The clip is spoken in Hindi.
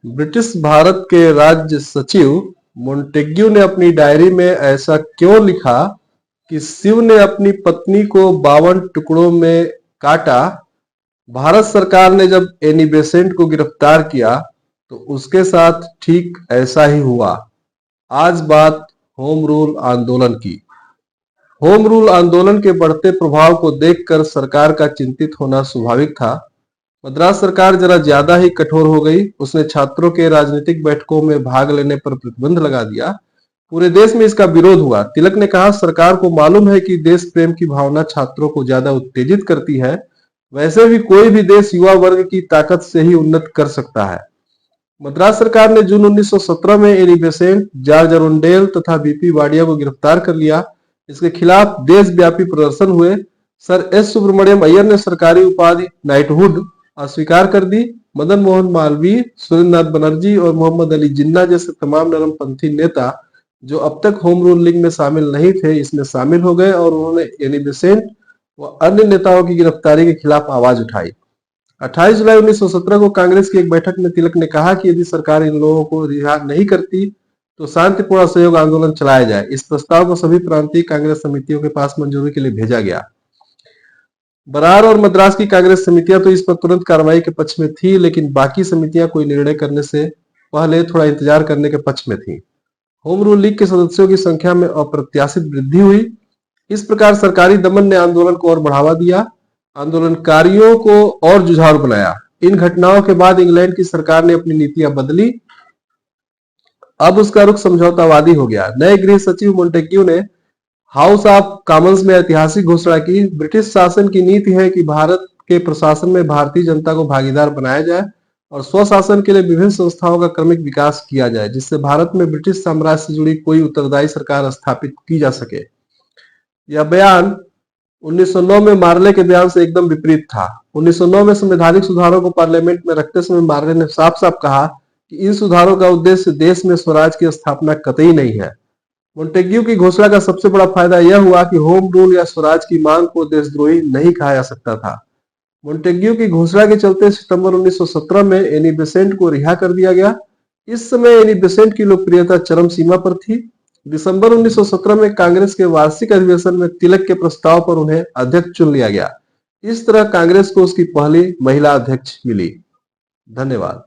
ब्रिटिश भारत के राज्य सचिव मोंटेग्यू ने अपनी डायरी में ऐसा क्यों लिखा कि शिव ने अपनी पत्नी को 52 टुकड़ों में काटा। भारत सरकार ने जब एनी बेसेंट को गिरफ्तार किया तो उसके साथ ठीक ऐसा ही हुआ। आज बात होम रूल आंदोलन की। होम रूल आंदोलन के बढ़ते प्रभाव को देखकर सरकार का चिंतित होना स्वाभाविक था। मद्रास सरकार जरा ज्यादा ही कठोर हो गई। उसने छात्रों के राजनीतिक बैठकों में भाग लेने पर प्रतिबंध लगा दिया। पूरे देश में इसका विरोध हुआ। तिलक ने कहा, सरकार को मालूम है कि देश प्रेम की भावना छात्रों को ज्यादा उत्तेजित करती है। वैसे भी कोई भी देश युवा वर्ग की ताकत से ही उन्नत कर सकता है। मद्रास सरकार ने जून 1917 में एनी बेसेंट, जॉर्ज अरुंडेल तथा बीपी वाडिया को गिरफ्तार कर लिया। इसके खिलाफ देशव्यापी प्रदर्शन हुए। सर एस सुब्रमण्यम अय्यर ने सरकारी उपाधि नाइटहुड अस्वीकार कर दी। मदन मोहन मालवीय, सुरेंद्रनाथ बनर्जी और मोहम्मद अली जिन्ना जैसे तमाम नरमपंथी नेता जो अब तक होम रूल लीग में शामिल नहीं थे, इसमें शामिल हो गए और उन्होंने एनी बेसेंट व अन्य नेताओं की गिरफ्तारी के खिलाफ आवाज उठाई। 28 जुलाई 1917 को कांग्रेस की एक बैठक में तिलक ने कहा कि यदि सरकार इन लोगों को रिहा नहीं करती तो शांतिपूर्ण असहयोग आंदोलन चलाया जाए। इस प्रस्ताव को सभी प्रांतीय कांग्रेस समितियों के पास मंजूरी के लिए भेजा गया। बरार और मद्रास की कांग्रेस समितियां तो इस पर तुरंत कार्रवाई के पक्ष में थी, लेकिन बाकी समितियां कोई निर्णय करने से पहले थोड़ा इंतजार करने के पक्ष में थी। होम रूल लीग के सदस्यों की संख्या में अप्रत्याशित वृद्धि हुई। इस प्रकार सरकारी दमन ने आंदोलन को और बढ़ावा दिया, आंदोलनकारियों को और जुझारू बनाया। इन घटनाओं के बाद इंग्लैंड की सरकार ने अपनी नीतियां बदली। अब उसका रुख समझौतावादी हो गया। नए गृह सचिव मोंटेग्यू ने हाउस ऑफ कॉमन्स में ऐतिहासिक घोषणा की। ब्रिटिश शासन की नीति है कि भारत के प्रशासन में भारतीय जनता को भागीदार बनाया जाए और स्वशासन के लिए विभिन्न संस्थाओं का क्रमिक विकास किया जाए, जिससे भारत में ब्रिटिश साम्राज्य से जुड़ी कोई उत्तरदायी सरकार स्थापित की जा सके। यह बयान 1909 में मार्ले के बयान से एकदम विपरीत था। 1909 में संवैधानिक सुधारों को पार्लियामेंट में रखते समय मार्ले ने साफ साफ कहा कि इन सुधारों का उद्देश्य देश में स्वराज की स्थापना कतई नहीं है। मोंटेग्यू की घोषणा का सबसे बड़ा फायदा यह हुआ कि होम रूल या स्वराज की मांग को देशद्रोही नहीं कहा जा सकता था। मोंटेग्यू की घोषणा के चलते सितंबर 1917 में एनी बेसेंट को रिहा कर दिया गया। इस समय एनी बेसेंट की लोकप्रियता चरम सीमा पर थी। दिसंबर 1917 में कांग्रेस के वार्षिक अधिवेशन में तिलक के प्रस्ताव पर उन्हें अध्यक्ष चुन लिया गया। इस तरह कांग्रेस को उसकी पहली महिला अध्यक्ष मिली। धन्यवाद।